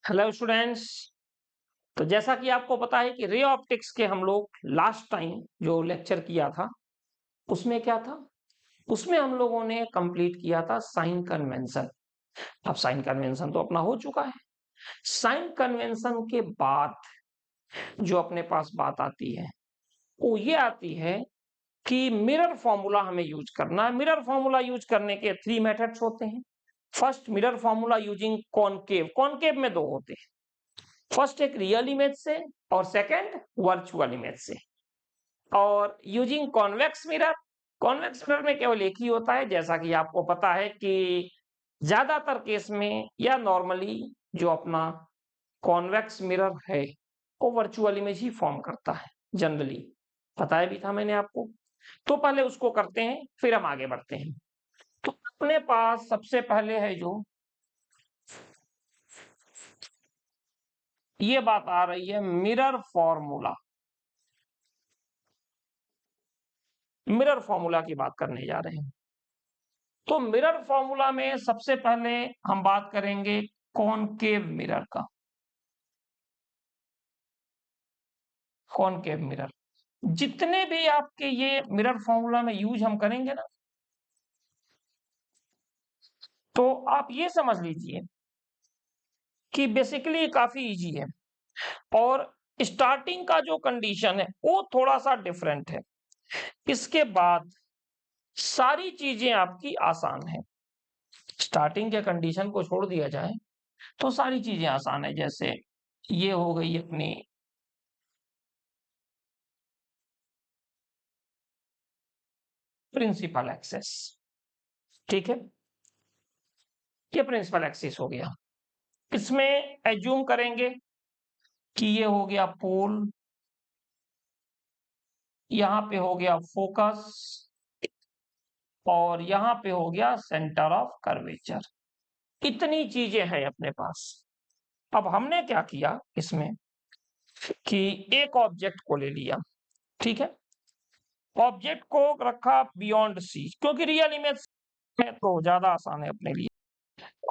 Hello students. तो जैसा कि आपको पता है कि रे ऑप्टिक्स के हम लोग लास्ट टाइम जो लेक्चर किया था उसमें क्या था, उसमें हम लोगों ने कंप्लीट किया था साइन कन्वेंशन। अब साइन कन्वेंशन तो अपना हो चुका है। साइन कन्वेंशन के बाद जो अपने पास बात आती है वो ये आती है कि मिरर फॉर्मूला हमें यूज करना है। मिरर फॉर्मूला यूज करने के थ्री मेथड्स होते हैं। First, mirror formula using concave. Concave में दो होते हैं, फर्स्ट एक रियल इमेज से और सेकंड वर्चुअल इमेज से। और using convex mirror, convex mirror में केवल एक ही होता है, जैसा कि आपको पता है कि ज्यादातर केस में या नॉर्मली जो अपना कॉन्वेक्स मिरर है वो वर्चुअल इमेज ही फॉर्म करता है जनरली। बताया भी था मैंने आपको। तो पहले उसको करते हैं फिर हम आगे बढ़ते हैं। तो अपने पास सबसे पहले है जो ये बात आ रही है मिरर फॉर्मूला। मिरर फॉर्मूला की बात करने जा रहे हैं। तो मिरर फॉर्मूला में सबसे पहले हम बात करेंगे कॉनकेव मिरर का। कॉनकेव मिरर, जितने भी आपके ये मिरर फॉर्मूला में यूज हम करेंगे ना, तो आप ये समझ लीजिए कि बेसिकली काफी इजी है। और स्टार्टिंग का जो कंडीशन है वो थोड़ा सा डिफरेंट है। इसके बाद सारी चीजें आपकी आसान है। स्टार्टिंग के कंडीशन को छोड़ दिया जाए तो सारी चीजें आसान है। जैसे ये हो गई अपनी प्रिंसिपल एक्सेस, ठीक है। ये प्रिंसिपल एक्सिस हो गया। इसमें एज्यूम करेंगे कि ये हो गया पोल, यहां पे हो गया फोकस और यहां पे हो गया सेंटर ऑफ कर्वेचर। इतनी चीजें हैं अपने पास। अब हमने क्या किया इसमें कि एक ऑब्जेक्ट को ले लिया, ठीक है। ऑब्जेक्ट को रखा बियॉन्ड सी, क्योंकि रियल इमेज में तो ज्यादा आसान है अपने लिए।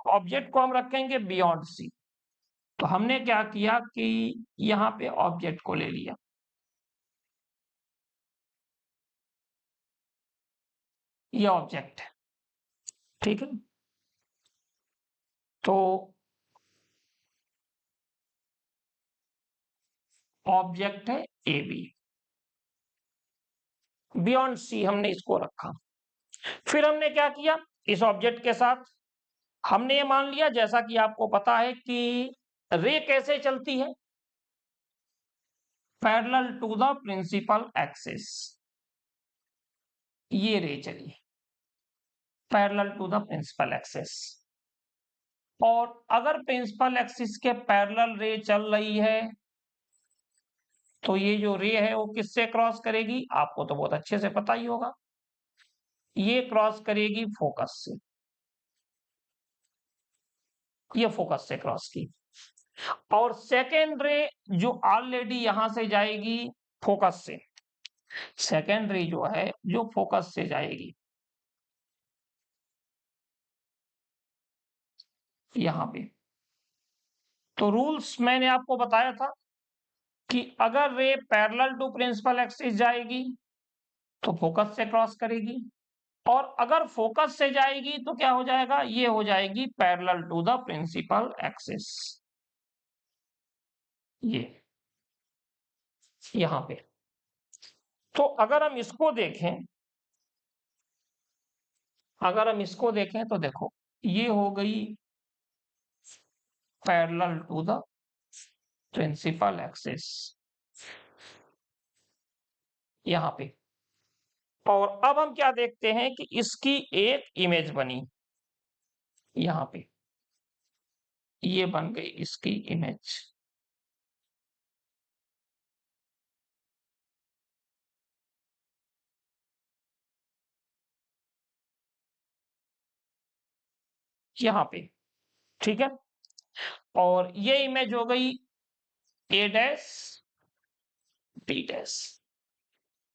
ऑब्जेक्ट को हम रखेंगे बियॉन्ड सी। तो हमने क्या किया कि यहां पे ऑब्जेक्ट को ले लिया, ये ऑब्जेक्ट है, ठीक है। तो ऑब्जेक्ट है ए बी, बियॉन्ड सी हमने इसको रखा। फिर हमने क्या किया, इस ऑब्जेक्ट के साथ हमने ये मान लिया, जैसा कि आपको पता है कि रे कैसे चलती है, parallel to the principal axis. ये रे चली parallel to the principal axis. और अगर प्रिंसिपल एक्सिस के पैरेलल रे चल रही है तो ये जो रे है वो किससे क्रॉस करेगी, आपको तो बहुत अच्छे से पता ही होगा। ये क्रॉस करेगी फोकस से, ये फोकस से क्रॉस की। और सेकेंड रे जो ऑलरेडी यहां से जाएगी फोकस से, सेकेंड रे जो है जो फोकस से जाएगी यहां पे। तो रूल्स मैंने आपको बताया था कि अगर ray parallel to principal axis जाएगी तो फोकस से क्रॉस करेगी, और अगर फोकस से जाएगी तो क्या हो जाएगा, ये हो जाएगी parallel to the principal axis. ये यहां पे। तो अगर हम इसको देखें तो देखो, ये हो गई parallel to the principal axis यहां पे। और अब हम क्या देखते हैं कि इसकी एक इमेज बनी यहां पे, ये बन गई इसकी इमेज। यहां पे, ठीक है। और ये इमेज हो गई ए डैश बी डैश।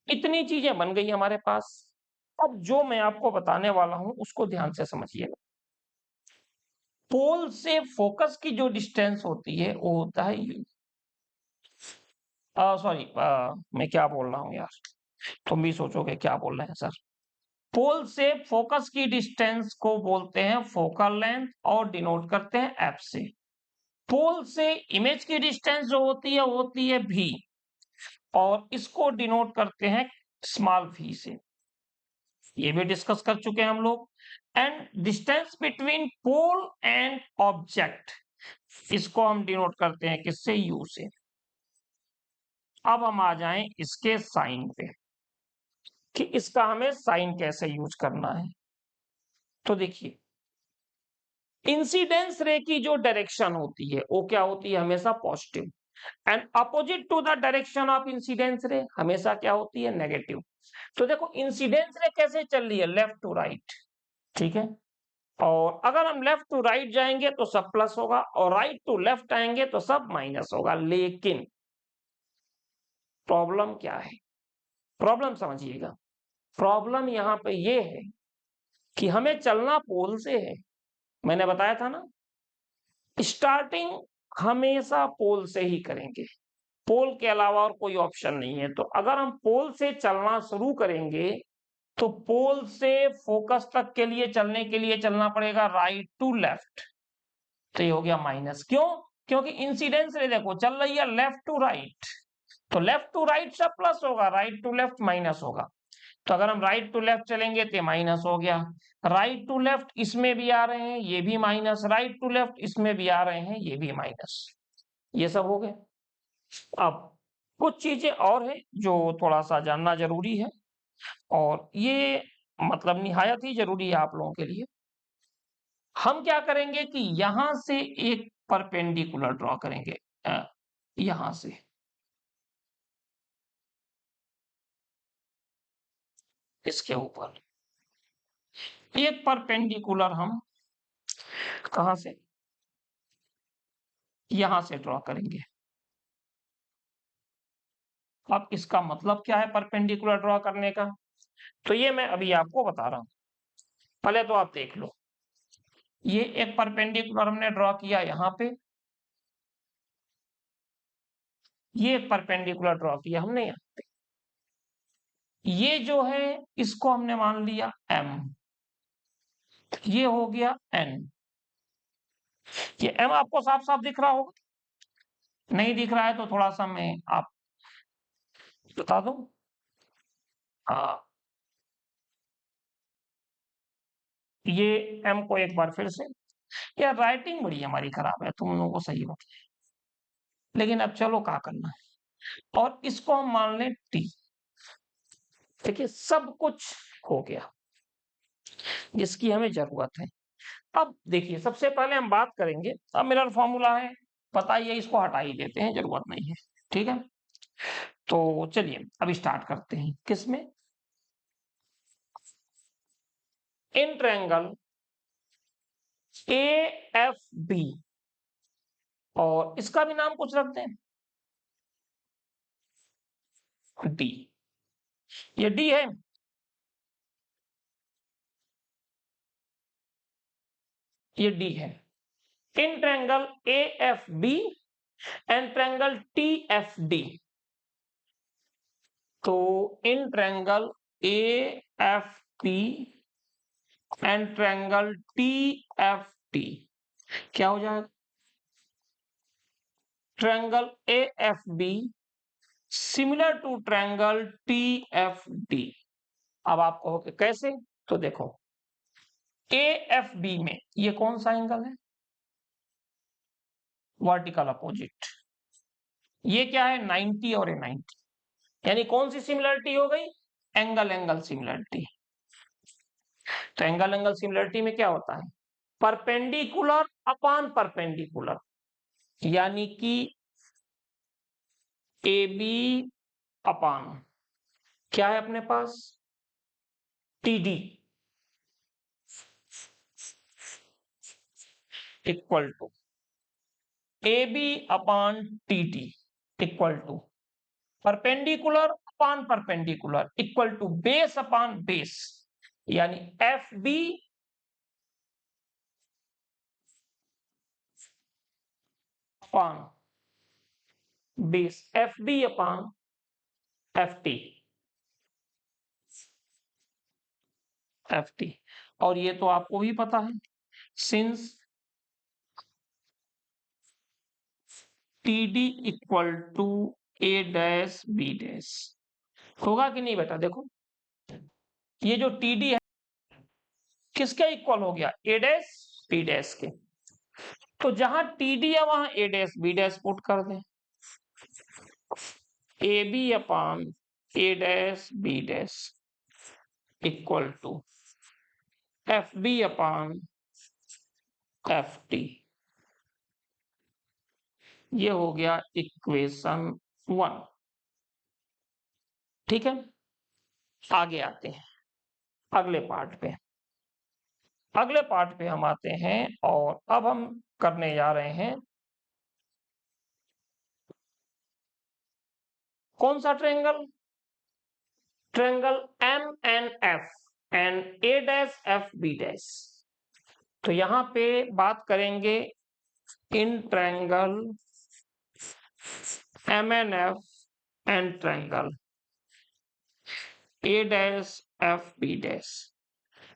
इतनी चीजें बन गई हमारे पास। अब जो मैं आपको बताने वाला हूं उसको ध्यान से समझिएगा। पोल से फोकस की जो डिस्टेंस होती है वो होता है यू। सॉरी, मैं क्या बोल रहा हूँ यार, तुम भी सोचोगे क्या बोल रहे हैं सर। पोल से फोकस की डिस्टेंस को बोलते हैं फोकल लेंथ और डिनोट करते हैं एफ से। पोल से इमेज की डिस्टेंस जो होती है भी, और इसको डिनोट करते हैं स्मॉल v से। ये भी डिस्कस कर चुके हैं हम लोग। And distance between pole and object, इसको हम डिनोट करते हैं किससे, u से। अब हम आ जाएं इसके साइन पे कि इसका हमें साइन कैसे यूज करना है। तो देखिए, इंसिडेंस रे की जो डायरेक्शन होती है वो क्या होती है, हमेशा positive. And opposite to the direction of incidence ray हमेशा क्या होती है, नेगेटिव। तो देखो इंसिडेंस रे कैसे चल रही है, लेफ्ट टू राइट, ठीक है। और अगर हम लेफ्ट टू राइट जाएंगे तो सब प्लस होगा, और राइट टू लेफ्ट आएंगे तो सब माइनस होगा। लेकिन प्रॉब्लम क्या है, प्रॉब्लम समझिएगा। प्रॉब्लम यहां पे ये है कि हमें चलना पोल से है। मैंने बताया था ना, स्टार्टिंग हमेशा पोल से ही करेंगे, पोल के अलावा और कोई ऑप्शन नहीं है। तो अगर हम पोल से चलना शुरू करेंगे तो पोल से फोकस तक के लिए चलने के लिए चलना पड़ेगा राइट टू लेफ्ट। तो ये हो गया माइनस, क्यों, क्योंकि इंसिडेंस रे देखो चल रही है लेफ्ट टू राइट, तो लेफ्ट टू राइट सब प्लस होगा, राइट टू लेफ्ट माइनस होगा। तो अगर हम राइट टू लेफ्ट चलेंगे तो माइनस हो गया। राइट टू लेफ्ट इसमें भी आ रहे हैं, ये भी माइनस, राइट टू लेफ्ट इसमें भी आ रहे हैं, ये भी माइनस। ये सब हो गए। अब कुछ चीजें और हैं जो थोड़ा सा जानना जरूरी है, और ये मतलब निहायत ही जरूरी है आप लोगों के लिए। हम क्या करेंगे कि यहां से एक परपेंडिकुलर ड्रॉ करेंगे, यहां से इसके ऊपर एक परपेंडिकुलर हम कहां से, यहां से ड्रॉ करेंगे। अब इसका मतलब क्या है परपेंडिकुलर ड्रॉ करने का, तो ये मैं अभी आपको बता रहा हूं। पहले तो आप देख लो, ये एक परपेंडिकुलर हमने ड्रॉ किया यहां पे, ये एक परपेंडिकुलर ड्रॉ किया हमने यहाँ पे। ये जो है इसको हमने मान लिया m, ये हो गया n। ये m आपको साफ साफ दिख रहा होगा, नहीं दिख रहा है तो थोड़ा सा मैं आप बता दूं। हाँ, ये m को एक बार फिर से, यार राइटिंग बड़ी हमारी खराब है, तुम लोगों को सही बात, लेकिन अब चलो क्या करना है। और इसको हम मान लें t। देखिए सब कुछ हो गया जिसकी हमें जरूरत है। अब देखिए सबसे पहले हम बात करेंगे, अब मिरर फॉर्मूला है पता ही है, इसको हटा ही देते हैं, जरूरत नहीं है, ठीक है। तो चलिए अब स्टार्ट करते हैं किसमें, in triangle A F B, और इसका भी नाम कुछ रखते हैं डी। ये डी है, ये डी है। In triangle A F B and triangle T F D. तो in triangle A F B and triangle T F D क्या हो जाएगा, triangle A F B similar to triangle T F D. अब आप कहोगे कैसे, तो देखो ए एफ बी में ये कौन सा एंगल है, वर्टिकल अपोजिट। ये क्या है 90 और ए 90, यानी कौन सी सिमिलरिटी हो गई, एंगल एंगल सिमिलरिटी। तो एंगल एंगल सिमिलरिटी में क्या होता है, परपेंडिकुलर अपॉन परपेंडिकुलर, यानी कि ए बी अपॉन क्या है अपने पास, T D equal to A B upon T D equal to perpendicular upon perpendicular equal to base upon base, यानी F B upon base F B upon F T, F T. और ये तो आपको भी पता है, since T D equal to A dash B dash, होगा कि नहीं बेटा? देखो ये जो टी डी है किसके इक्वल हो गया? ए डैश बी डैश के। तो जहां टी डी है वहां A dash B dash put कर दें, A B upon A dash B dash equal to F B upon F T. ये हो गया इक्वेशन 1। ठीक है, आगे आते हैं अगले पार्ट पे। अगले पार्ट पे हम आते हैं और अब हम करने जा रहे हैं कौन सा triangle? Triangle M N F and A dash F B dash. तो यहां पे बात करेंगे in triangle M N F and triangle A dash F B dash.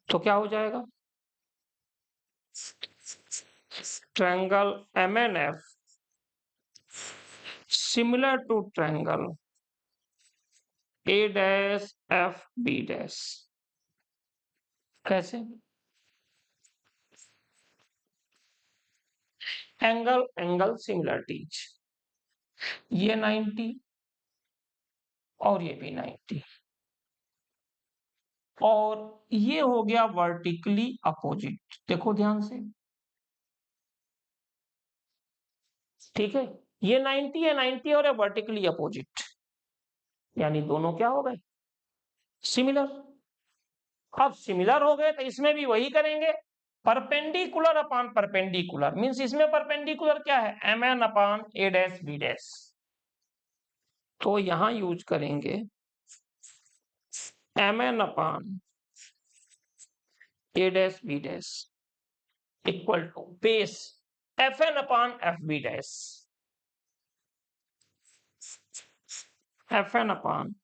तो क्या हो जाएगा? Triangle M N F similar to triangle A dash F B dash. कैसे? एंगल एंगल सिमिलरिटीज, ये 90 और ये भी 90, और ये हो गया वर्टिकली अपोजिट। देखो ध्यान से, ठीक है, ये 90 है, 90 और वर्टिकली अपोजिट, यानी दोनों क्या हो गए? सिमिलर। अब सिमिलर हो गए तो इसमें भी वही करेंगे, परपेंडिकुलर अपान परपेंडिकुलर। मींस इसमें परपेंडिकुलर क्या है? M N upon A dash B dash. तो यहां यूज करेंगे M N upon A dash B dash equal to base F N upon F B dash, F N upon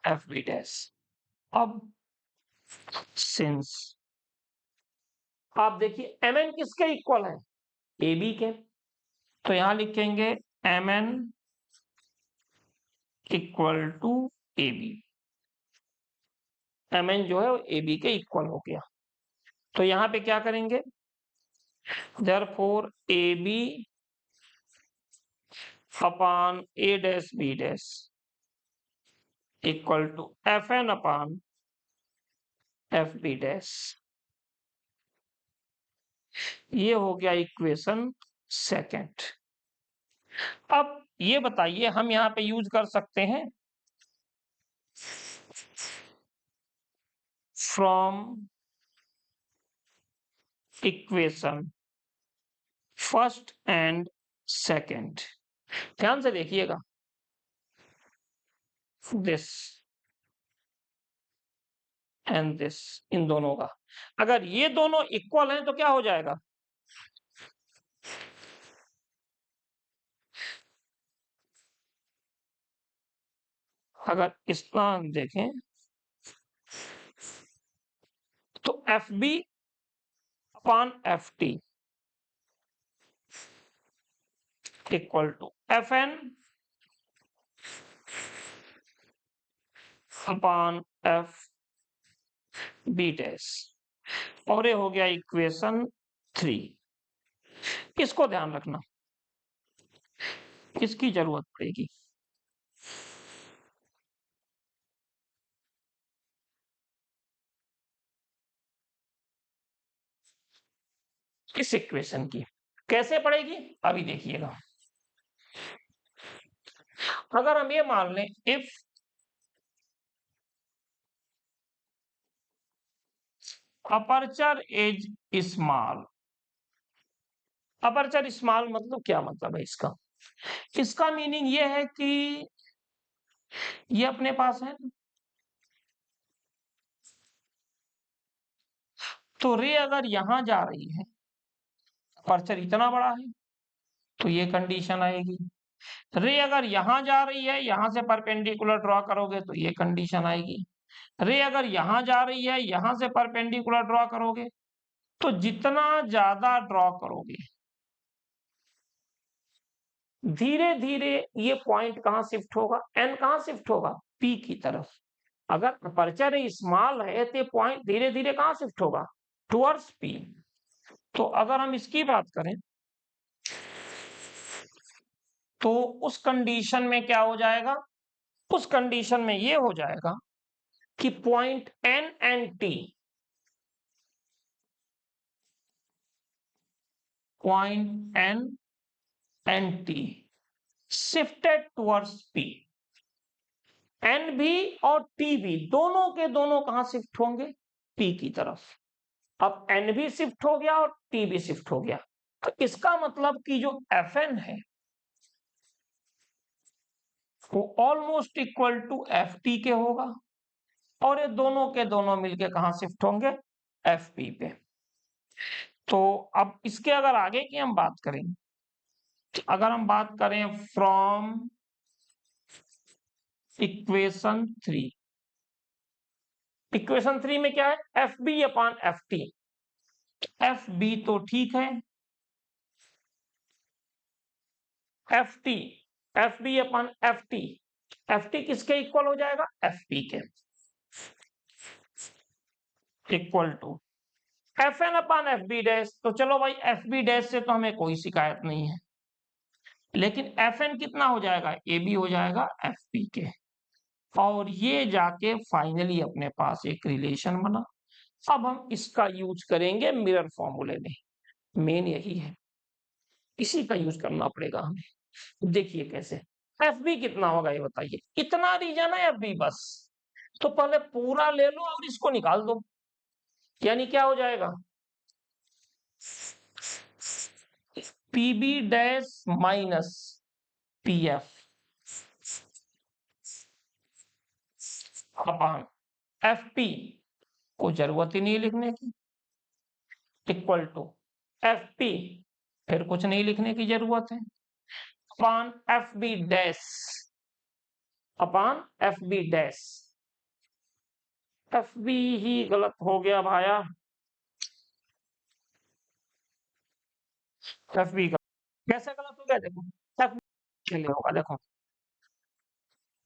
F B dash. अब since आप देखिए M N किसके equal है? A B के। तो यहां लिखेंगे M N equal to A B. M N जो है वो ए बी के इक्वल हो गया। तो यहां पे क्या करेंगे? Therefore A B upon A dash B dash equal to F N upon F B dash. ये हो गया इक्वेशन सेकंड। अब ये बताइए, हम यहां पे यूज कर सकते हैं from equation first and second. ध्यान से देखिएगा, दिस एंड दिस, इन दोनों का अगर ये दोनों इक्वल हैं तो क्या हो जाएगा? अगर इसका देखें तो F B upon F T equal to F N upon F B dash, और ये हो गया इक्वेशन 3। इसको ध्यान रखना, इसकी जरूरत पड़ेगी। इस इक्वेशन की कैसे पड़ेगी अभी देखिएगा। अगर हम ये मान लें if aperture is small, aperture small मतलब क्या मतलब है इसका? इसका मीनिंग ये है कि ये अपने पास है, तो रे अगर यहां जा रही है, अपर्चर इतना बड़ा है, तो ये कंडीशन आएगी। रे अगर यहां जा रही है, यहां से परपेंडिकुलर ड्रॉ करोगे तो ये कंडीशन आएगी। रे अगर यहां जा रही है, यहां से परपेंडिकुलर ड्रॉ करोगे, तो जितना ज्यादा ड्रॉ करोगे, धीरे धीरे ये पॉइंट कहां शिफ्ट होगा, एन कहां शिफ्ट होगा, पी की तरफ। अगर अपर्चर स्मॉल है तो ये पॉइंट धीरे धीरे कहां शिफ्ट होगा, टुवर्ड्स पी। तो अगर हम इसकी बात करें तो उस कंडीशन में क्या हो जाएगा, उस कंडीशन में ये हो जाएगा कि point N and T, point N and T shifted towards P. N भी और टी भी दोनों के दोनों कहां शिफ्ट होंगे, पी की तरफ। अब एन भी शिफ्ट हो गया और टी भी शिफ्ट हो गया, तो इसका मतलब कि जो एफ एन है वो almost equal to F T के होगा, और ये दोनों के दोनों मिलके कहां शिफ्ट होंगे, एफ पी पे। तो अब इसके अगर आगे की हम बात करें, अगर हम बात करें फ्रॉम इक्वेशन 3, इक्वेशन 3 में क्या है, F B upon F T. F B तो ठीक है, F T, F B upon F T, F T किसके इक्वल हो जाएगा, एफ पी के equal to F N upon F B dash. तो चलो भाई एफ बी डैश से तो हमें कोई शिकायत नहीं है, लेकिन एफ एन कितना हो जाएगा, ए बी हो जाएगा एफ पी के। और ये जाके फाइनली अपने पास एक रिलेशन बना। अब हम इसका यूज करेंगे मिरर फॉर्मूले में, मेन यही है, इसी का यूज करना पड़ेगा हमें। देखिए कैसे, एफ बी कितना होगा ये बताइए, इतना रीजन है एफ बी बस, तो पहले पूरा ले लो और इसको निकाल दो, यानी क्या हो जाएगा, P B dash minus P F upon F P, को जरूरत ही नहीं लिखने की, इक्वल टू एफ पी, फिर कुछ नहीं लिखने की जरूरत है, upon F B dash, upon F B dash. F B ही गलत हो गया भाया, एफ बी का कैसे गलत हो गया, देखो एफ के लिए होगा, देखो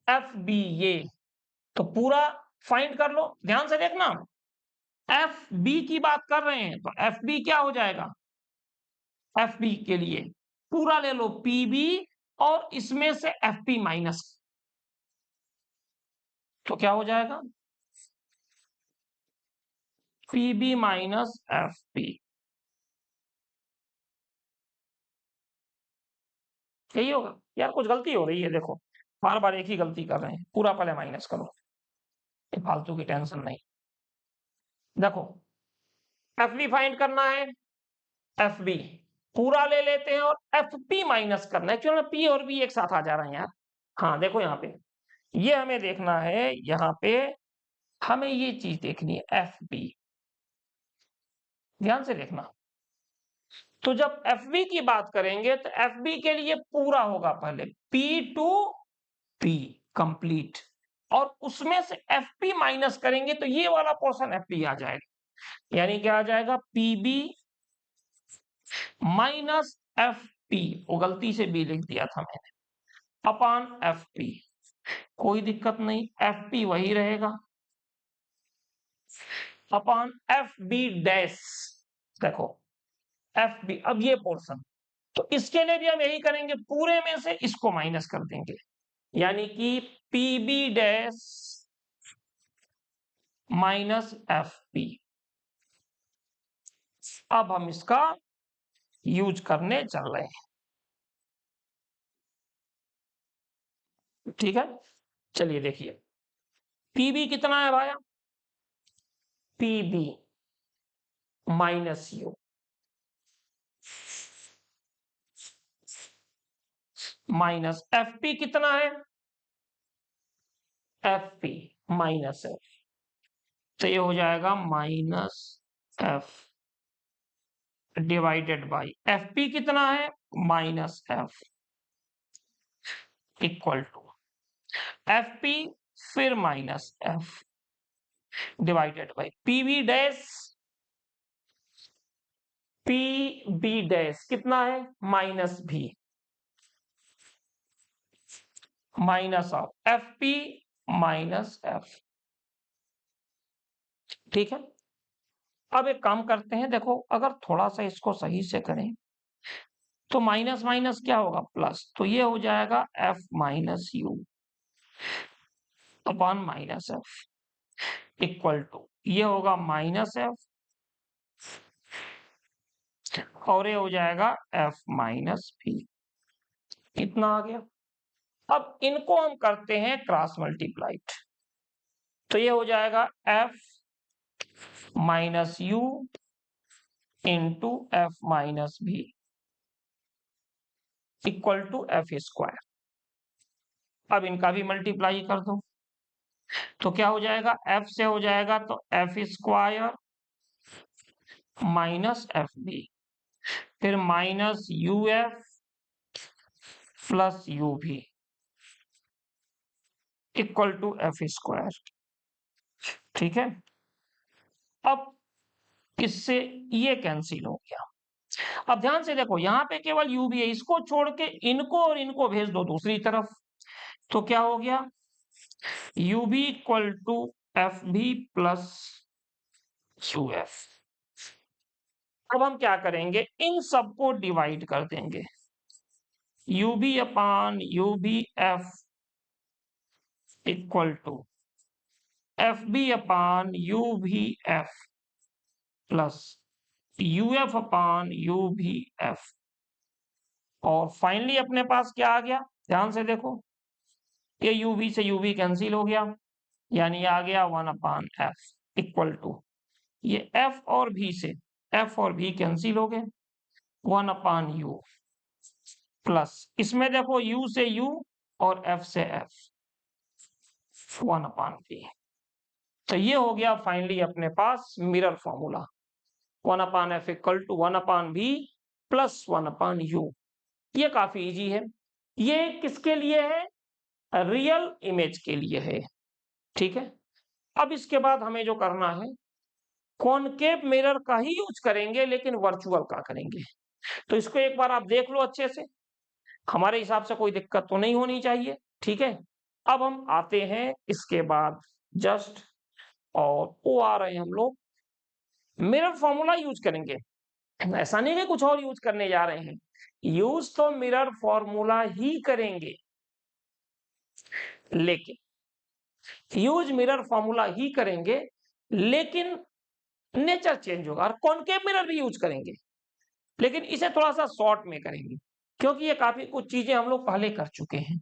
एफ बी ये, तो पूरा फाइंड कर लो, ध्यान से देखना, एफ बी की बात कर रहे हैं तो एफ बी क्या हो जाएगा, एफ बी के लिए पूरा ले लो पी बी, और इसमें से एफ पी माइनस, तो क्या हो जाएगा, P B minus F P, यही होगा। यार कुछ गलती हो रही है, देखो बार बार एक ही गलती कर रहे हैं, पूरा पहले माइनस करो, ये फालतू की टेंशन नहीं। देखो एफ बी फाइंड करना है, एफ बी पूरा ले लेते हैं और एफ पी माइनस करना है, क्यों ना पी और बी एक साथ आ जा रहे हैं यार। हाँ देखो यहाँ पे ये हमें देखना है, यहाँ पे हमें ये चीज देखनी है एफ बी, ध्यान से देखना। तो जब एफ बी की बात करेंगे तो एफ बी के लिए पूरा होगा पहले पी टू पी कंप्लीट, और उसमें से एफ पी माइनस करेंगे तो ये वाला पोर्शन एफ पी आ जाएगा, यानी क्या आ जाएगा, P B minus F P, वो गलती से बी लिख दिया था मैंने, अपॉन एफ पी। कोई दिक्कत नहीं, एफ पी वही रहेगा, अपॉन एफ बी डैश। देखो एफ बी, अब ये पोर्शन, तो इसके लिए भी हम यही करेंगे, पूरे में से इसको माइनस कर देंगे, यानी कि P B dash minus F P. अब हम इसका यूज करने चल रहे हैं, ठीक है। चलिए देखिए पीबी कितना है भाया, PB minus U minus F P कितना है, एफ पी माइनस एफ, तो ये हो जाएगा minus F divided by F P कितना है minus F equal to F P फिर minus F divided by P B dash कितना है minus V minus of F P minus F. ठीक है, अब एक काम करते हैं, देखो अगर थोड़ा सा इसको सही से करें तो माइनस माइनस क्या होगा प्लस, तो ये हो जाएगा F minus U upon minus F equal to ये होगा माइनस एफ और ये हो जाएगा एफ माइनस बी। कितना आ गया? अब इनको हम करते हैं क्रॉस मल्टीप्लाइड, तो ये हो जाएगा F minus U into F minus B equal to F square. अब इनका भी मल्टीप्लाई कर दो तो क्या हो जाएगा, एफ से हो जाएगा तो F square minus F B फिर minus U F plus U V equal to F square. ठीक है, अब इससे ये कैंसिल हो गया। अब ध्यान से देखो यहाँ पे केवल यू भी है, इसको छोड़ के इनको और इनको भेज दो दूसरी तरफ, तो क्या हो गया U B equal to F B plus U F. अब हम क्या करेंगे, इन सबको डिवाइड कर देंगे, U B upon U B F equal to F B upon U V F plus U F upon U V F. और finally अपने पास क्या आ गया, ध्यान से देखो, ये यू भी से यू भी कैंसिल हो गया, यानी आ गया 1/f इक्वल टू ये f और v से f और v कैंसिल हो गए 1/u प्लस इसमें देखो u से u और f से f 1/v। तो ये हो गया फाइनली अपने पास mirror formula 1/f equal to 1/v plus 1/u। ये काफी इजी है, ये किसके लिए है, रियल इमेज के लिए है। ठीक है, अब इसके बाद हमें जो करना है कॉनकेव मिरर का ही यूज करेंगे लेकिन वर्चुअल का करेंगे। तो इसको एक बार आप देख लो अच्छे से, हमारे हिसाब से कोई दिक्कत तो नहीं होनी चाहिए। ठीक है, अब हम आते हैं इसके बाद जस्ट और वो आ रहे हैं हम लोग मिरर फॉर्मूला यूज करेंगे। ऐसा नहीं है कुछ और यूज करने जा रहे हैं, यूज तो मिरर फॉर्मूला ही करेंगे, लेकिन यूज मिरर फॉर्मूला ही करेंगे लेकिन नेचर चेंज होगा। और कॉनकेव मिरर भी यूज करेंगे लेकिन इसे थोड़ा सा शॉर्ट में करेंगे क्योंकि ये काफी कुछ चीजें हम लोग पहले कर चुके हैं।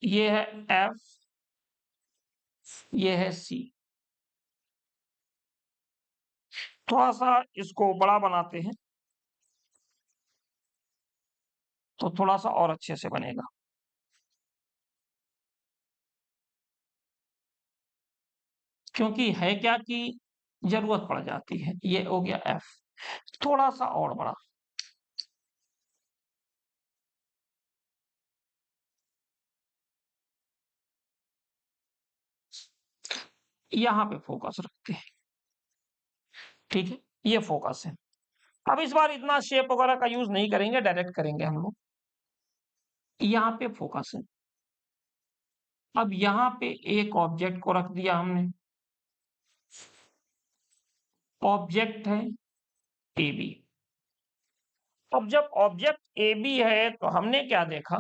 ये है एफ, ये है सी। थोड़ा सा इसको बड़ा बनाते हैं तो थोड़ा सा और अच्छे से बनेगा। क्योंकि है क्या कि जरूरत पड़ जाती है। ये हो गया एफ, थोड़ा सा और बड़ा, यहां पे फोकस रखते हैं। ठीक है, ये फोकस है। अब इस बार इतना शेप वगैरह का यूज नहीं करेंगे, डायरेक्ट करेंगे हम लोग। यहाँ पे फोकस है। अब यहाँ पे एक ऑब्जेक्ट को रख दिया हमने, ऑब्जेक्ट है ए बी। अब जब ऑब्जेक्ट ए बी है तो हमने क्या देखा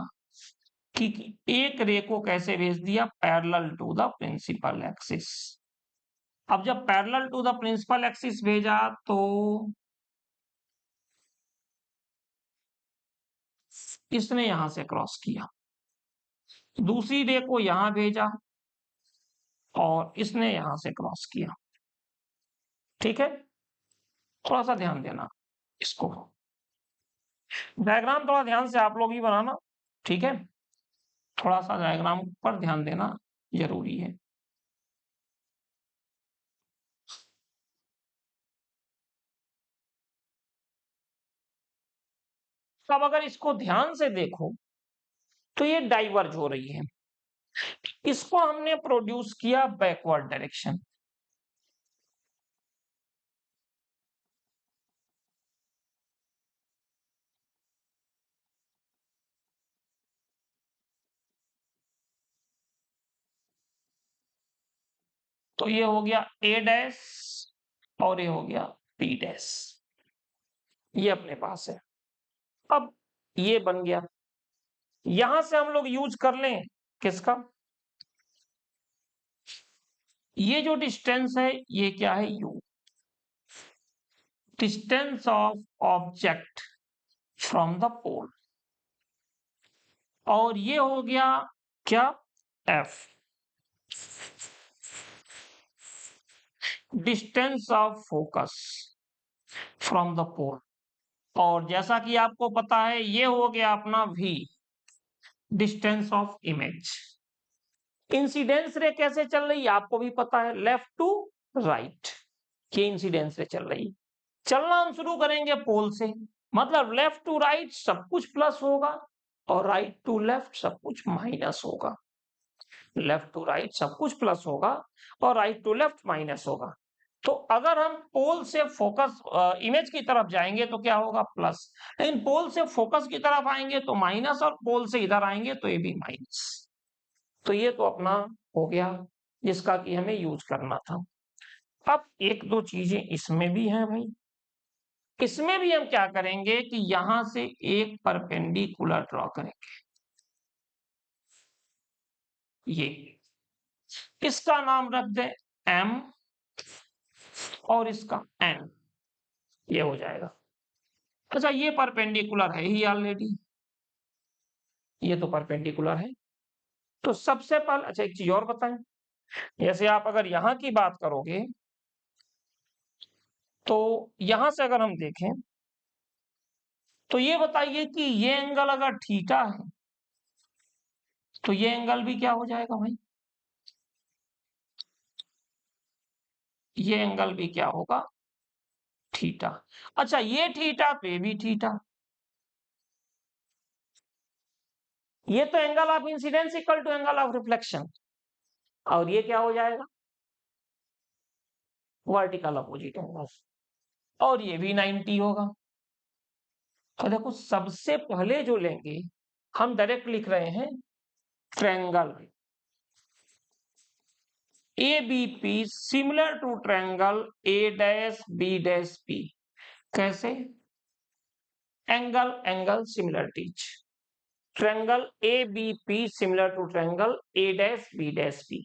कि एक रे को कैसे भेज दिया, parallel to the principal axis. अब जब parallel to the principal axis भेजा तो इसने यहां से क्रॉस किया, दूसरी रे को यहां भेजा और इसने यहां से क्रॉस किया। ठीक है, थोड़ा सा ध्यान देना इसको, डायग्राम थोड़ा ध्यान से आप लोग ही बनाना, ठीक है। थोड़ा सा डायग्राम पर ध्यान देना जरूरी है। अब अगर इसको ध्यान से देखो तो ये डाइवर्ज हो रही है, इसको हमने प्रोड्यूस किया बैकवर्ड डायरेक्शन। तो ये हो गया ए डैश और ये हो गया बी डैश, ये अपने पास है। अब ये बन गया, यहां से हम लोग यूज कर लें किसका, ये जो डिस्टेंस है ये क्या है, U, distance of object from the pole, और ये हो गया क्या, F, distance of focus from the pole, और जैसा कि आपको पता है ये हो गया अपना v, distance of image. Incidence रे कैसे चल रही है आपको भी पता है, लेफ्ट टू राइट, ये इंसिडेंस रे चल रही है। चलना हम शुरू करेंगे पोल से, मतलब लेफ्ट टू राइट सब कुछ प्लस होगा और राइट टू लेफ्ट सब कुछ माइनस होगा, लेफ्ट टू राइट सब कुछ प्लस होगा और राइट टू लेफ्ट माइनस होगा। तो अगर हम पोल से फोकस इमेज की तरफ जाएंगे तो क्या होगा, प्लस, लेकिन पोल से फोकस की तरफ आएंगे तो माइनस, और पोल से इधर आएंगे तो ये भी माइनस। तो ये तो अपना हो गया जिसका कि हमें यूज करना था। अब एक दो चीजें इसमें भी हैं भाई, इसमें भी हम क्या करेंगे कि यहां से एक परपेंडिकुलर ड्रॉ करेंगे, ये, इसका नाम रख दें एम और इसका एन, ये हो जाएगा। अच्छा ये परपेंडिकुलर है ही ऑलरेडी, ये तो परपेंडिकुलर है। तो सबसे पहले अच्छा एक चीज और बताएं, जैसे आप अगर यहां की बात करोगे तो यहां से अगर हम देखें तो ये बताइए कि ये एंगल अगर थीटा है तो ये एंगल भी क्या हो जाएगा भाई, ये एंगल भी क्या होगा, थीटा। अच्छा ये थीटा तो ये भी थीटा, ये तो angle of incidence equal to angle of reflection, और ये क्या हो जाएगा, वर्टिकल अपोजिट एंगल, और ये भी 90 होगा। तो देखो सबसे पहले जो लेंगे हम डायरेक्ट लिख रहे हैं triangle A B P similar to triangle A dash B dash P, कैसे, angle angle similarities, triangle A B P similar to triangle A dash B dash P,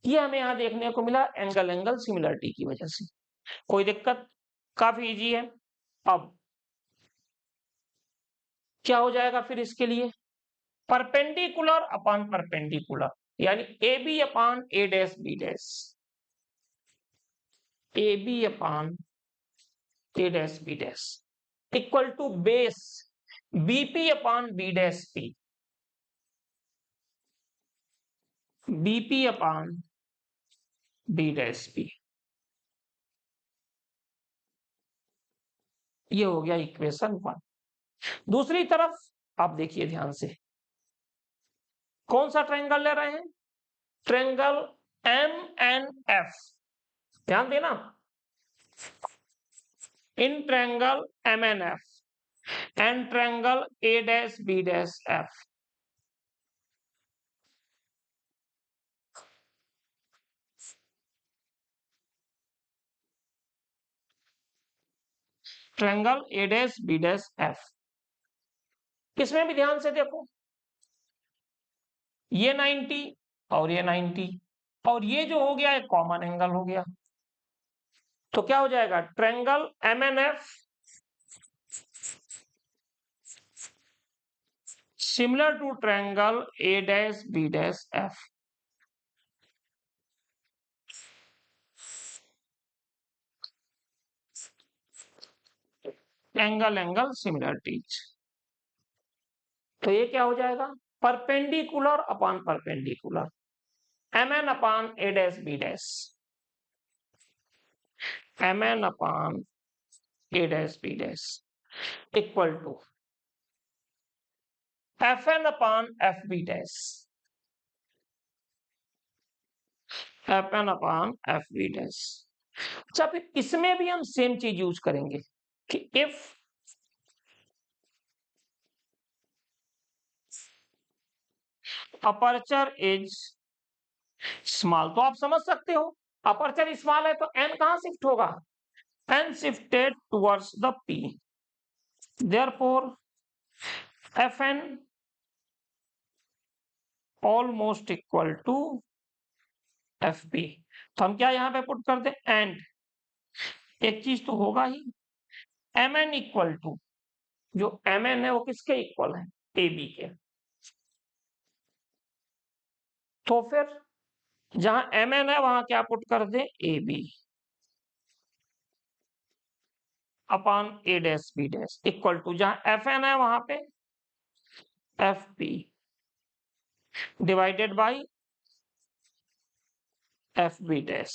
ये हमें यहां देखने को मिला एंगल एंगल सिमिलरिटी की वजह से। कोई दिक्कत, काफी इजी है। अब क्या हो जाएगा फिर इसके लिए, परपेंडिकुलर अपॉन परपेंडिकुलर, यानी A B upon A dash B dash, A B upon A dash B dash equal to base BP upon B dash P, BP upon B dash P, ये हो गया इक्वेशन 1। दूसरी तरफ आप देखिए ध्यान से, कौन सा ट्रायंगल ले रहे हैं, ट्रायंगल एम एन एफ, ध्यान देना, in triangle M N F and triangle A dash B dash F, triangle A dash B dash F, इसमें भी ध्यान से देखो, ये 90 और ये 90, और ये जो हो गया एक कॉमन एंगल हो गया, तो क्या हो जाएगा, triangle M N F similar to triangle A dash B dash F, angle similarities. तो ये क्या हो जाएगा, perpendicular upon perpendicular, mn upon a dash b dash, mn upon a dash b dash equal to fn upon fb dash, fn upon fb dash. अच्छा, फिर इसमें भी हम सेम चीज यूज करेंगे कि इफ अपर्चर इज स्मॉल, तो आप समझ सकते हो अपर्चर स्मॉल है तो n कहां शिफ्ट होगा, n shifted towards the p, therefore fn almost equal to fp। तो हम क्या यहां पे पुट कर दे, एंड एक चीज तो होगा ही, mn इक्वल टू, जो mn है वो किसके इक्वल है, ab के। तो फिर जहां mn है वहां क्या पुट कर दे, ab upon a dash b dash equal to, जहां fn है वहां पे fp divided by fb dash.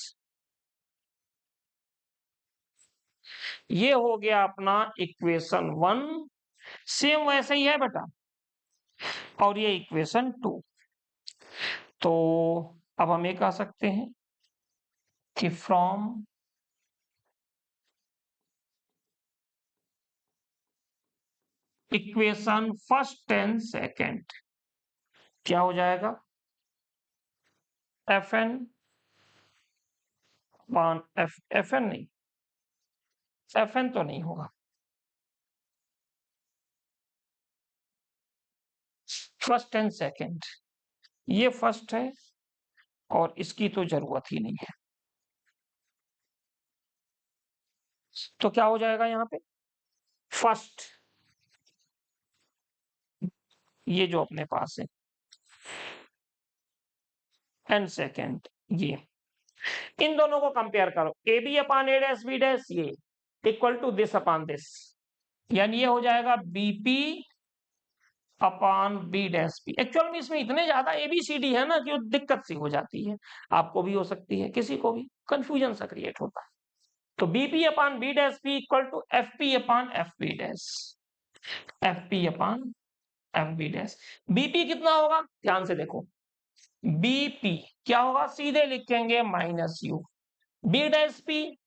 ये हो गया अपना इक्वेशन 1, सेम वैसे ही है बेटा, और ये इक्वेशन 2। तो अब हम ये कह सकते हैं कि from equation first and second क्या हो जाएगा, fn अपॉन fn नहीं, fn तो नहीं होगा, फर्स्ट एंड सेकेंड, ये फर्स्ट है और इसकी तो जरूरत ही नहीं है। तो क्या हो जाएगा यहाँ पे, फर्स्ट ये जो अपने पास है एंड सेकेंड, ये इन दोनों को कंपेयर करो, A B upon A dash B dash ये equal to this upon this, यानी ये हो जाएगा BP upon B dash B. Actual में इसमें इतने ज्यादा एबीसीडी है ना कि वो दिक्कत सी हो जाती है, आपको भी हो सकती है, किसी को भी कंफ्यूजन सा क्रिएट होता है। तो BP upon B dash B equal to F P upon F B dash, F P upon F B dash. BP कितना होगा, ध्यान से देखो, बीपी क्या होगा, सीधे लिखेंगे minus U, B dash P,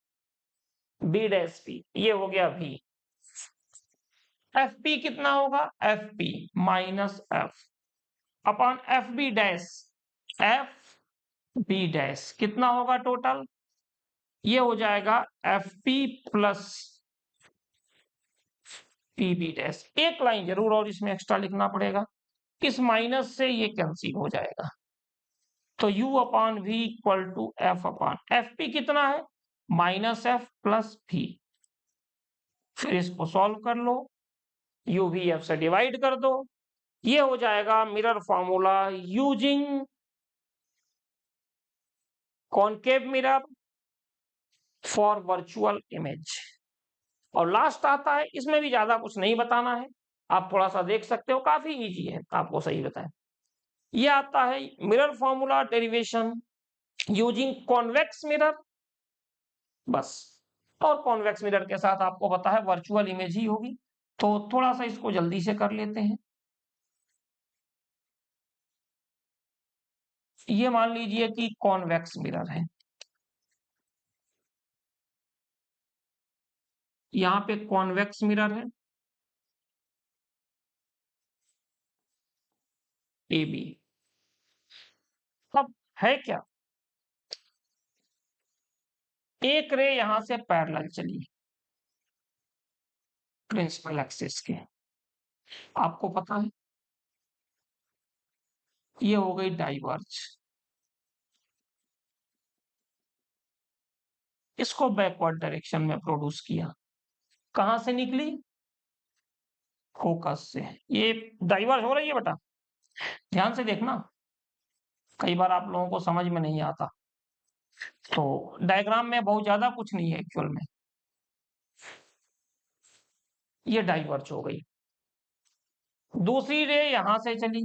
B dash P ये हो गया वी, एफ पी कितना होगा, F P minus F upon F B dash, F B dash कितना होगा टोटल, ये हो जाएगा F P plus P B dash. एक लाइन जरूर और इसमें एक्स्ट्रा लिखना पड़ेगा, इस माइनस से ये कैंसिल हो जाएगा, तो u upon V equal to F upon F P कितना है, माइनस एफ प्लस वी। फिर इसको सॉल्व कर लो, u वी एफ से डिवाइड कर दो, ये हो जाएगा mirror formula using concave mirror for virtual image. और लास्ट आता है, इसमें भी ज्यादा कुछ नहीं बताना है, आप थोड़ा सा देख सकते हो, काफी इजी है, आपको सही बताएं। ये आता है mirror formula derivation using convex mirror, बस। और कॉन्वेक्स मिरर के साथ आपको पता है वर्चुअल इमेज ही होगी, तो थोड़ा सा इसको जल्दी से कर लेते हैं। ये मान लीजिए कि कॉन्वेक्स मिरर है, यहाँ पे कॉन्वेक्स मिरर है ए बी। अब है क्या, एक रे यहां से पैरेलल चली प्रिंसिपल एक्सिस के, आपको पता है ये हो गई डाइवर्ज, इसको बैकवर्ड डायरेक्शन में प्रोड्यूस किया, कहां से निकली, फोकस से। ये डाइवर्ज हो रही है बेटा, ध्यान से देखना, कई बार आप लोगों को समझ में नहीं आता, तो डायग्राम में बहुत ज्यादा कुछ नहीं है एक्चुअल में। ये डाइवर्ज हो गई। दूसरी रे यहां से चली,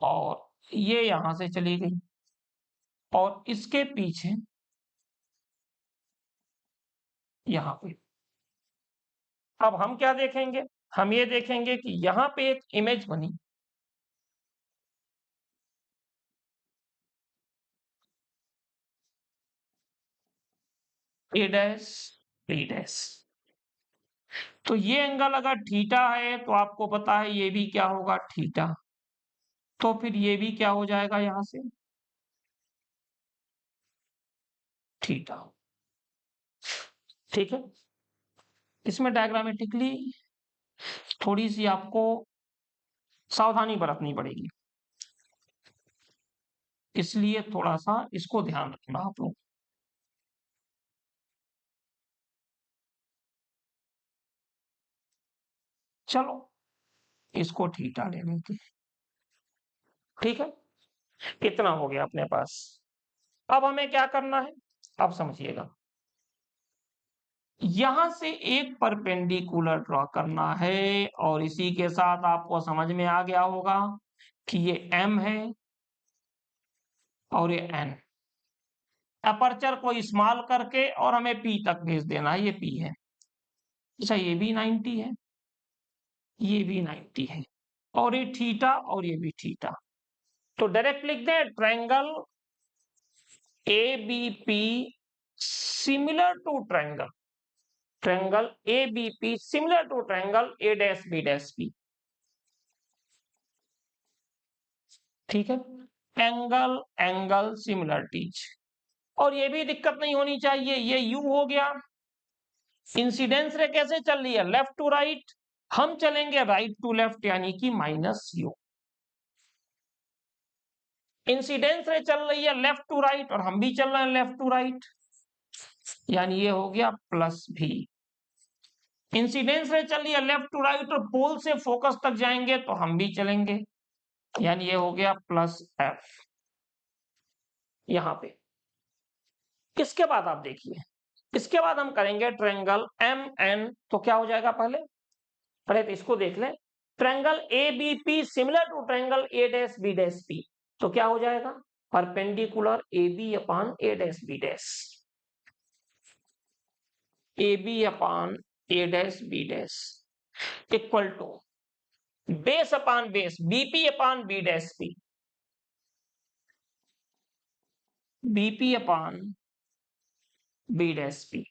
और ये यहां से चली गई, और इसके पीछे यहां पे। अब हम क्या देखेंगे, हम ये देखेंगे कि यहां पे एक इमेज बनी, ए डैश बी डैश। तो ये एंगल अगर थीटा है तो आपको पता है ये भी क्या होगा, थीटा। तो फिर ये भी क्या हो जाएगा यहां से, थीटा। ठीक है, इसमें डायग्रामेटिकली थोड़ी सी आपको सावधानी बरतनी पड़ेगी, इसलिए थोड़ा सा इसको ध्यान रखना आप लोग। चलो इसको थीटा ले लेते हैं। ठीक है, इतना हो गया अपने पास। अब हमें क्या करना है, अब समझिएगा। यहां से एक परपेंडिकुलर ड्रॉ करना है, और इसी के साथ आपको समझ में आ गया होगा कि ये M है और ये N। अपर्चर को स्मॉल करके और हमें P तक भेज देना है, ये P है। अच्छा, ये भी 90 है, ये भी 90 है, और ये थीटा और ये भी थीटा। तो डायरेक्ट लिख दें, triangle ABP similar to triangle ABP similar to triangle A dash B dash P। ठीक है, एंगल एंगल सिमिलरिटीज। और ये भी दिक्कत नहीं होनी चाहिए, ये U हो गया। इंसिडेंस रे कैसे चल रही है, लेफ्ट टू राइट, हम चलेंगे राइट टू लेफ्ट, यानी कि -U। इंसिडेंस रे चल रही है लेफ्ट टू राइट, और हम भी चल रहे हैं लेफ्ट टू राइट, यानी ये हो गया +V। इंसिडेंस रे चल रही है लेफ्ट टू राइट, और पोल से फोकस तक जाएंगे तो हम भी चलेंगे, यानी ये हो गया +F यहां पे। इसके बाद आप देखिए, इसके बाद हम करेंगे ट्रायंगल MN। तो क्या हो जाएगा, पहले पहले तो इसको देख लें। Triangle ABP similar to triangle A dash B dash P। तो क्या हो जाएगा, perpendicular AB upon A dash B dash, AB upon A dash B dash equal to base upon base BP upon B dash P, BP upon B dash P।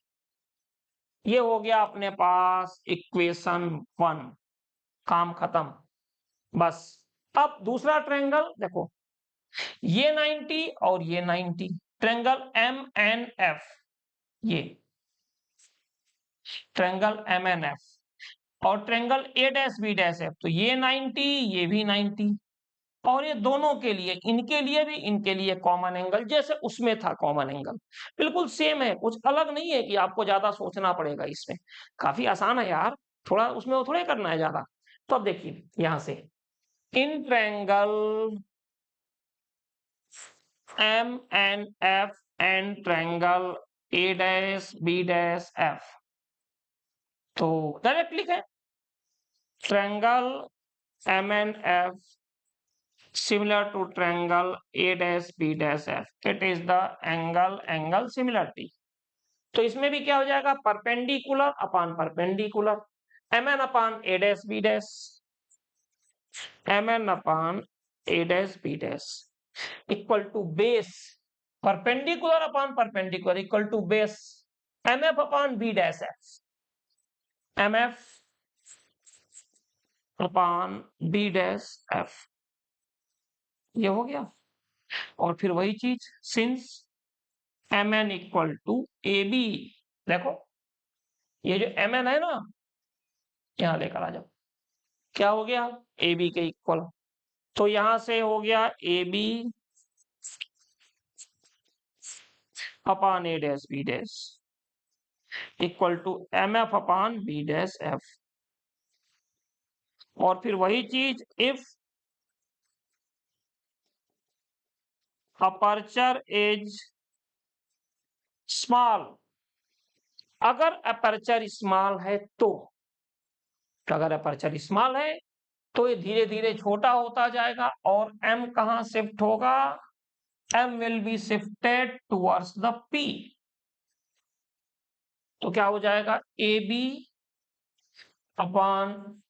ये हो गया अपने पास equation 1, काम खत्म बस। अब दूसरा ट्रायंगल देखो, ये 90 और ये 90, ट्रायंगल MNF, ये ट्रायंगल MNF और triangle A dash B dash F। तो ये 90, ये भी 90, और ये दोनों के लिए, इनके लिए भी, इनके लिए कॉमन एंगल जैसे उसमें था कॉमन एंगल, बिल्कुल सेम है, कुछ अलग नहीं है कि आपको ज्यादा सोचना पड़ेगा इसमें। काफी आसान है यार, थोड़ा उसमें वो थोड़े करना है ज्यादा। तो अब देखिए यहां से, in triangle MNF and triangle A dash B dash F। तो डायरेक्ट लिखे, triangle MNF similar to triangle A dash B dash F, it is the angle similarity। तो इसमें भी क्या हो जाएगा, perpendicular upon perpendicular, MN upon A dash B dash, MN upon A dash B dash equal to base, perpendicular upon perpendicular equal to base MF upon B dash F, MF upon B dash F। ये हो गया, और फिर वही चीज, since MN equal to AB, देखो ये जो MN है ना, यहां लेकर आ जाओ, क्या हो गया, AB के इक्वल। तो यहां से हो गया AB upon A dash B dash equal to MF upon B dash F। और फिर वही चीज, इफ अपर्चर इज स्मॉल, अगर अपर्चर स्मॉल है तो अगर अपर्चर स्मॉल है तो ये धीरे धीरे छोटा होता जाएगा और m कहां शिफ्ट होगा, m will be shifted towards the p। तो क्या हो जाएगा, A B upon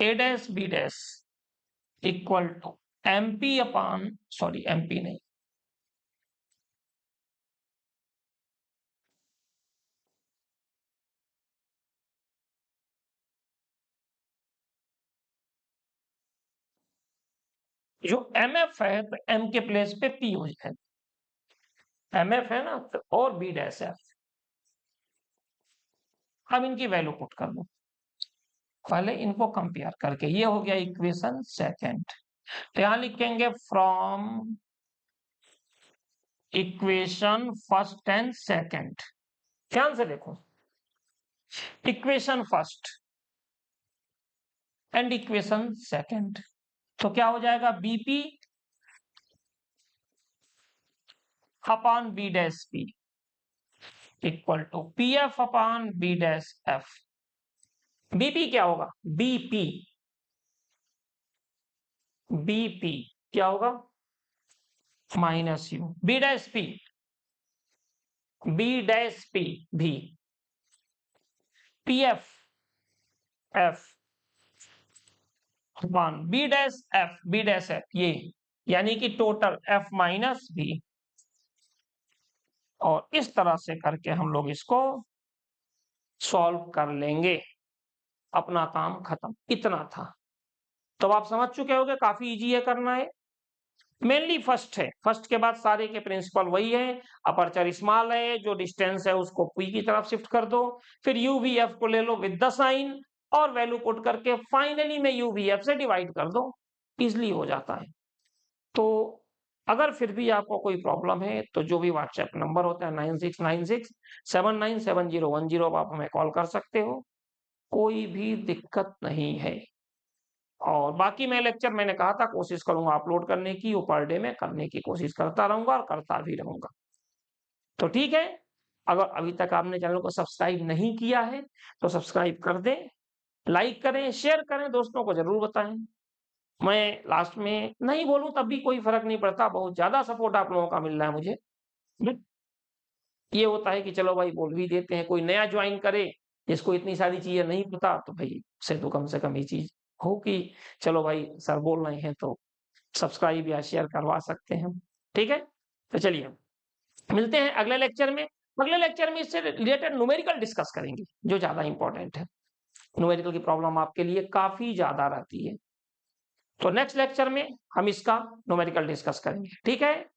A dash B dash equal to M P upon, sorry M P नहीं, जो एम एफ है तो एम के प्लेस पे पी हो जाएगा, एम एफ है ना तो, और बी डैश एफ। अब इनकी वैल्यू पुट कर दो, पहले इनको कंपेयर करके, ये हो गया इक्वेशन सेकंड। तो यहां लिखेंगे from equation first and second. ध्यान से देखो, equation first and equation second, तो क्या हो जाएगा, BP upon B dash P equal to P F upon B dash F. BP क्या होगा, बीपी, बीपी क्या होगा minus U, B dash P, B dash P भी, P F F upon B dash F, B dash F ये, यानी कि total F minus B. और इस तरह से करके हम लोग इसको सॉल्व कर लेंगे, अपना काम खत्म, इतना था। तो आप समझ चुके होंगे, काफी इजी है करना है। मेनली फर्स्ट है, फर्स्ट के बाद सारे के प्रिंसिपल वही है, अपर्चर स्मॉल है, जो डिस्टेंस है उसको पी की तरफ शिफ्ट कर दो, फिर यू वी एफ को ले लो विद द साइन और वैल्यू पुट करके फाइनली में यू वी एफ से डिवाइड कर दो, इजिली हो जाता है। तो अगर फिर भी आपको कोई प्रॉब्लम है तो जो भी व्हाट्सएप नंबर होता है 9696797010 आप हमें कॉल कर सकते हो, कोई भी दिक्कत नहीं है। और बाकी मैं लेक्चर, मैंने कहा था कोशिश करूंगा अपलोड करने की, वो पर डे में करने की कोशिश करता रहूंगा और करता भी रहूंगा। तो ठीक है, अगर अभी तक आपने चैनल को सब्सक्राइब नहीं किया है तो सब्सक्राइब कर दें, लाइक करें, शेयर करें, दोस्तों को जरूर बताएं। मैं लास्ट में नहीं बोलूं तब भी कोई फर्क नहीं पड़ता, बहुत ज्यादा सपोर्ट आप लोगों का मिल रहा है मुझे। ये होता है कि चलो भाई बोल भी देते हैं, कोई नया ज्वाइन करे जिसको इतनी सारी चीजें नहीं पता, तो भाई से तो कम से कम ये चीज हो कि चलो भाई सर बोल रहे हैं तो सब्सक्राइब या शेयर करवा सकते हैं। ठीक है, तो चलिए मिलते हैं अगले लेक्चर में। अगले लेक्चर में इससे रिलेटेड न्यूमेरिकल डिस्कस करेंगे, जो ज्यादा इंपॉर्टेंट है। न्यूमेरिकल की प्रॉब्लम आपके लिए काफी ज्यादा रहती है, तो नेक्स्ट लेक्चर में हम इसका न्यूमेरिकल डिस्कस करेंगे। ठीक है,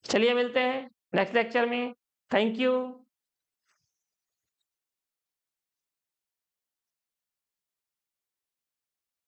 चलिए मिलते हैं नेक्स्ट लेक्चर में। Thank you.